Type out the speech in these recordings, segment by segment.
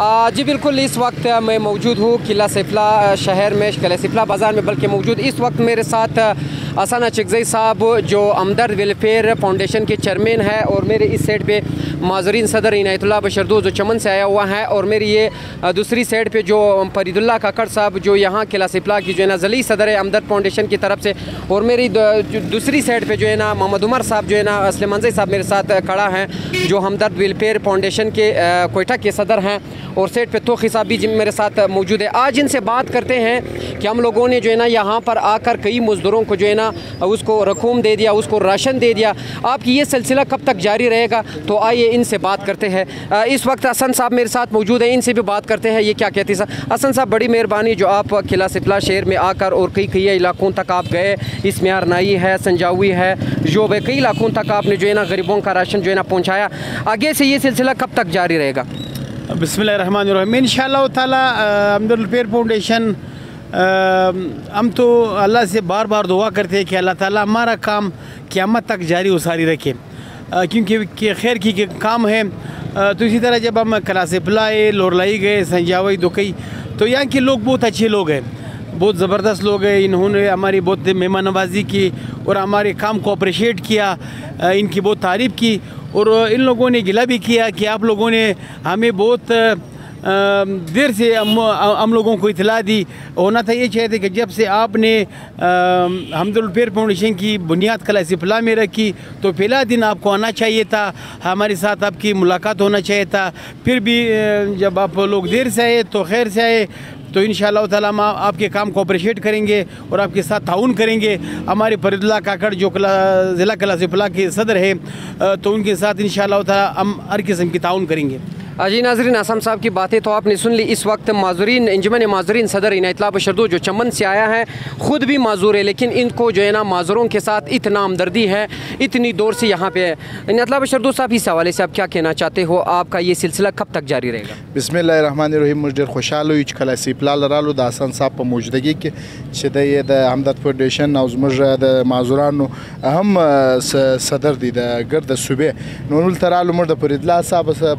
जी बिल्कुल, इस वक्त मैं मौजूद हूँ किला सिफला शहर में, किला सिफला बाज़ार में बल्कि मौजूद। इस वक्त मेरे साथ हसन अचकज़ई साहब जो हमदर्द वेलफेयर फाउंडेशन के चेयरमैन है, और मेरे इस साइड पे माजरीन सदर इनायतुल्लाह बशरदोस्त जो चमन से आया हुआ है, और मेरी ये दूसरी साइड पे जो फरीदुल्लाह काकड़ साहब जो यहाँ किला सिफला की जो है ना ज़ली सदर है हमदर्द फाउंडेशन की तरफ से, और मेरी दूसरी साइड पे जो है ना मोहम्मद उमर साहब जो है ना असलमंजई साहब मेरे साथ खड़ा हैं जो हमदर्द वेलफेयर फाउंडेशन के कोयटा के सदर हैं, और सेट पे तोखी साहब भी मेरे साथ मौजूद है। आज इनसे बात करते हैं कि हम लोगों ने जो है ना यहाँ पर आकर कई मज़दूरों को जो है ना उसको रकूम दे दिया, उसको राशन दे दिया। आपकी ये सिलसिला कब तक जारी रहेगा? तो आइए इनसे बात करते हैं। इस वक्त हसन साहब मेरे साथ मौजूद हैं, इनसे भी बात करते हैं ये क्या कहते हैं। हसन साहब, बड़ी मेहरबानी जो आप किला सिफला शहर में आकर और कई इलाकों तक आप गए, इसमें अरनाई है, संजावी है, जो कई इलाकों तक आपने जो है ना गरीबों का राशन जो है ना पहुँचाया। आगे से ये सिलसिला कब तक जारी रहेगा? बिस्मिल्लाहिर्रहमानिर्रहीम। इंशाअल्लाह ताला हमदर्द वेलफेयर फाउंडेशन, हम तो अल्लाह से बार बार दुआ करते हैं कि अल्लाह ताला हमारा काम क़यामत तक जारी व सारी रखे, क्योंकि खैर की काम है। तो इसी तरह जब हम किला सिफला लोरलाई गए, संजावी दुकई, तो यहाँ के लोग बहुत अच्छे लोग हैं, बहुत ज़बरदस्त लोग हैं। इन्होंने हमारी बहुत मेहमान नवाजी की और हमारे काम को अप्रिशिएट किया, इनकी बहुत तारीफ़ की, और इन लोगों ने गिला भी किया कि आप लोगों ने हमें बहुत देर से हम लोगों को इतला दी। होना था ये चाहते कि जब से आपने हमदर्द वेलफेयर फाउंडेशन की बुनियाद किला सिफला में रखी, तो पहला दिन आपको आना चाहिए था, हमारे साथ आपकी मुलाकात होना चाहिए था। फिर भी जब आप लोग देर से आए तो खैर से आए, तो इंशाअल्लाह ताला हम आपके काम को अप्रिशिएट करेंगे और आपके साथ ताउन करेंगे। हमारे फरीदुल्लाह काकड़ जो ज़िला किला सिफला के सदर है, तो उनके साथ इंशाअल्लाह ताला हम हर किस्म की ताउन करेंगे। जी नाज़रीन, आसम साहब की बातें तो आपने सुन ली। इस वक्त माजूरीन इंजमन माजूरीन सदर इनायतुल्लाह बशरदोस्त जो चमन से आया है, ख़ुद भी माजूर है, लेकिन इनको जो है ना माजूरों के साथ इतना हमदर्दी है, इतनी दूर से यहाँ पे है। इनायतुल्लाह बशरदोस्त साहब, इस हवाले से आप क्या कहना चाहते हो? आपका ये सिलसिला कब तक जारी रहेगा? बिस्मिल्लाहिर्रहमानिर्रहीम। मुझे ढेर खुशहाल हुई किला सिफला लरालो द हसन साहब पर मौजूदगी के द हमदर्द फाउंडेशन और द माजूरानो अहम सदर दी द गर्द सूबे नूरुल तरालो मुझ फरीदुल्लाह साहब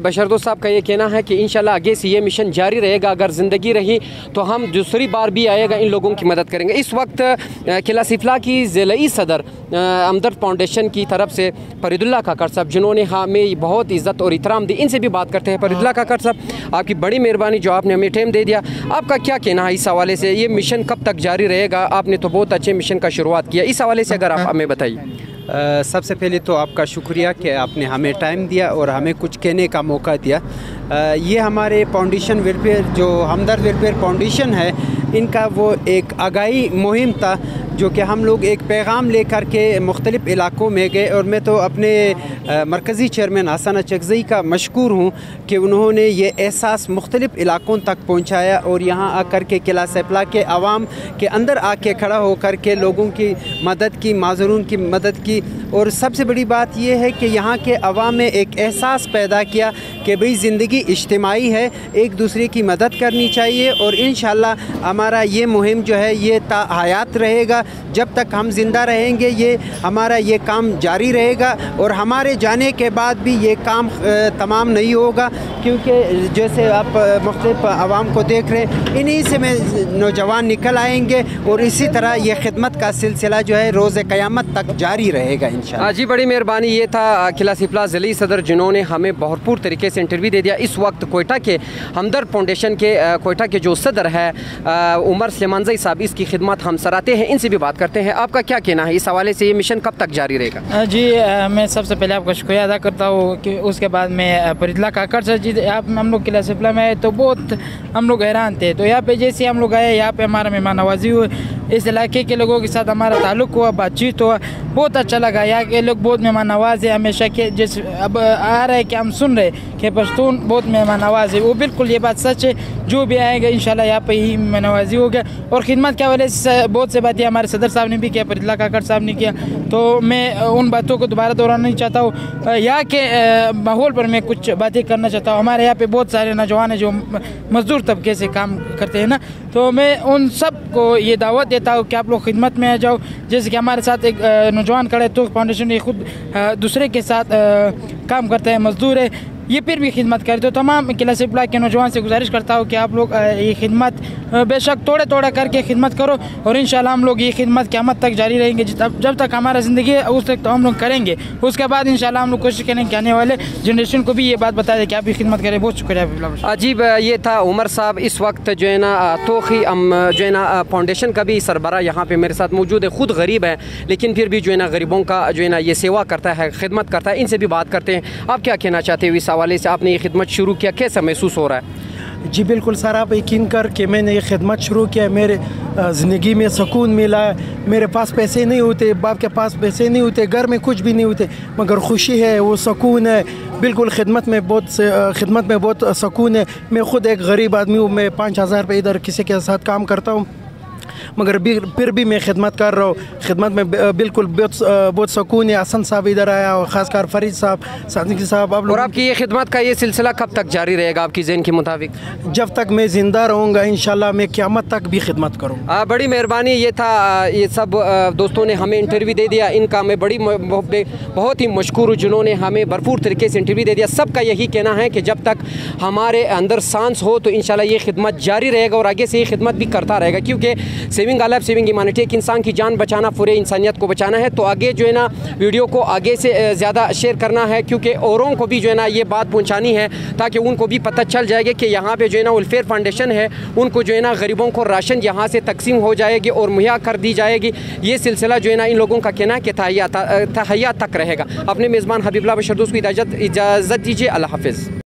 बशरदोस्त साहब का ये कहना है कि इंशाल्लाह आगे से ये मिशन जारी रहेगा, अगर ज़िंदगी रही तो हम दूसरी बार भी आएगा, इन लोगों की मदद करेंगे। इस वक्त किला सिफला की ज़िलाई सदर हमदर्द फाउंडेशन की तरफ से फरीदुल्लाह काकड़ साहब, जिन्होंने हमें बहुत इज़्ज़त और इतराम दी, इनसे भी बात करते हैं। फरीदुल्लाह काकड़ साहब, आपकी बड़ी मेहरबानी जो आपने हमें टाइम दे दिया, आपका क्या कहना है इस हवाले से? ये मिशन कब तक जारी रहेगा? आपने तो बहुत अच्छे मिशन का शुरुआत किया, इस हवाले से अगर आप हमें बताइए। सबसे पहले तो आपका शुक्रिया कि आपने हमें टाइम दिया और हमें कुछ कहने का मौका दिया। ये हमारे फाउंडेशन वेलफेयर जो हमदर्द वेलफेयर फाउंडेशन है, इनका वो एक आगाही मुहिम था जो कि हम लोग एक पैगाम लेकर के मुख्तलिफ़ इलाकों में गए, और मैं तो अपने मरकज़ी चेयरमैन हसन अचकज़ई का मशकूर हूँ कि उन्होंने ये एहसास मुख्तलिफ़ इलाकों तक पहुँचाया और यहाँ आकर के किला सिफला के आवाम के अंदर आके खड़ा होकर के लोगों की मदद की, माजूरून की मदद की। और सबसे बड़ी बात यह है कि यहाँ के अवाम में एक एहसास पैदा किया कि भाई ज़िंदगी इज्तिमाई है, एक दूसरे की मदद करनी चाहिए, और इंशाअल्लाह हमारा ये मुहिम जो है ये हयात रहेगा। जब तक हम ज़िंदा रहेंगे ये हमारा ये काम जारी रहेगा, और हमारे जाने के बाद भी ये काम तमाम नहीं होगा, क्योंकि जैसे आप मुख्तलिफ आवाम को देख रहे हैं, इन्हीं से में नौजवान निकल आएंगे, और इसी तरह ये खिदमत का सिलसिला जो है रोज़ क़यामत तक जारी रहेगा इंशाअल्लाह। जी बड़ी मेहरबानी। ये था किला सिफला ज़िली सदर, जिन्होंने हमें भरपूर तरीके से इंटरव्यू दे दिया। इस वक्त कोयटा के हमदर्द फाउंडेशन के कोयटा के जो सदर है उमर सलेमानज़ई साहब, इसकी खिदमत हम सराहते हैं, इनसे भी बात करते हैं। आपका क्या कहना है इस हवाले से? ये मिशन कब तक जारी रहेगा? जी मैं सबसे पहले आपका शुक्रिया अदा करता हूँ कि उसके बाद मैं फरीदुल्लाह काकड़ सर जी, आप हम लोग किला सिफला में आए तो बहुत हम लोग हैरान थे। तो यहाँ पे जैसे हम लोग आए, यहाँ पे हमारा मेहमान नवाजी हुए इस इलाके के लोगों के साथ हमारा ताल्लुक़ हुआ, बातचीत हुआ, बहुत अच्छा लगा। यहाँ के लोग बहुत मेहमान नवाज है हमेशा के। जिस अब आ रहे कि हम सुन रहे कि पश्तून बहुत मेहमान नवाज है, वो बिल्कुल ये बात सच है। जो भी आएगा इंशाल्लाह यहाँ पे ही मेहमान नवाजी होगा। और ख़िदमत के हवाले से बहुत से बातें हमारे सदर साहब ने भी किया, फरीदुल्लाह काकड़ साहब ने किया, तो मैं उन बातों को दोबारा दोहराना नहीं चाहता हूँ। यहाँ के माहौल पर मैं कुछ बातें करना चाहता हूँ। हमारे यहाँ पे बहुत सारे नौजवान हैं जो मज़दूर तबके से काम करते हैं ना, तो मैं उन सब को ये दावत देता हूँ कि आप लोग खिदमत में आ जाओ। जैसे कि हमारे साथ एक नौजवान खड़े तो फाउंडेशन ये खुद दूसरे के साथ काम करते हैं, मज़दूर है, ये फिर भी खिदमत करे। तो तमाम किला सिपला के नौजवान से गुजारिश करता हूँ कि आप लोग ये खिदमत बेशक थोड़े थोड़ा करके खिदमत करो, और इंशाल्लाह हम लोग ये खिदमत क़यामत तक जारी रहेंगे। जब तक हमारा ज़िंदगी है उस तक तो हम लोग करेंगे। उसके बाद इंशाल्लाह हम लोग कोशिश करेंगे कि आने वाले जनरेशन को भी ये बात बता दें कि आप ये खिदमत करें। बहुत शुक्रिया। अजीब, ये था उमर साहब। इस वक्त जो है ना तोखी जो है ना फाउंडेशन का भी सरबरा यहाँ पे मेरे साथ मौजूद है। ख़ुद गरीब है लेकिन फिर भी जो है ना गरीबों का जो है ना ये सेवा करता है, खिदमत करता है। इनसे भी बात करते हैं। आप क्या कहना चाहते हो इस हवाले से? आपने ये खिदमत शुरू किया, कैसा महसूस हो रहा है? जी बिल्कुल सर, आप यकीन कर कि मैंने ये खिदमत शुरू किया, मेरे ज़िंदगी में सुकून मिला है। मेरे पास पैसे नहीं होते, बाप के पास पैसे नहीं होते, घर में कुछ भी नहीं होते, मगर खुशी है, वो सुकून है। बिल्कुल खिदमत में बहुत सुकून है। मैं ख़ुद एक गरीब आदमी हूँ, मैं 5,000 रुपये इधर किसी के साथ काम करता हूँ, मगर फिर भी मैं खिदमत कर रहा हूँ। खिदमत में बिल्कुल बहुत सुकून है। हसन साहब इधर आया और ख़ासकर फरीद साहब, सादिक साहब, आप लोग। और आपकी ये खिदमत का ये सिलसिला कब तक जारी रहेगा आपकी ज़हन के मुताबिक? जब तक मैं ज़िंदा रहूँगा इंशाल्लाह मैं क़यामत तक भी खिदमत करूँगा। बड़ी मेहरबानी। ये था, ये सब दोस्तों ने हमें इंटरव्यू दे दिया। इनका मैं बहुत ही मशकूर हूँ जिन्होंने हमें भरपूर तरीके से इंटरव्यू दे दिया। सबका यही कहना है कि जब तक हमारे अंदर सांस हो तो इंशाल्लाह ये खिदमत जारी रहेगा और आगे से ये खिदमत भी करता रहेगा, क्योंकि सेविंग अलाइव सेविंग ह्यूमैनिटी, एक इंसान की जान बचाना, पूरे इंसानियत को बचाना है। तो आगे जो है ना वीडियो को आगे से ज़्यादा शेयर करना है, क्योंकि औरों को भी जो है ना ये बात पहुंचानी है, ताकि उनको भी पता चल जाएगा कि यहाँ पे जो है ना वेलफेयर फाउंडेशन है, उनको जो है ना गरीबों को राशन यहाँ से तकसीम हो जाएगी और मुहैया कर दी जाएगी। ये सिलसिला जो है ना इन लोगों का कहना है कि तहैया तक रहेगा। अपने मेज़बान हबीबुल्लाह बशर दोस्त को इजाज़त दीजिए। अल्लाह हाफ़िज़।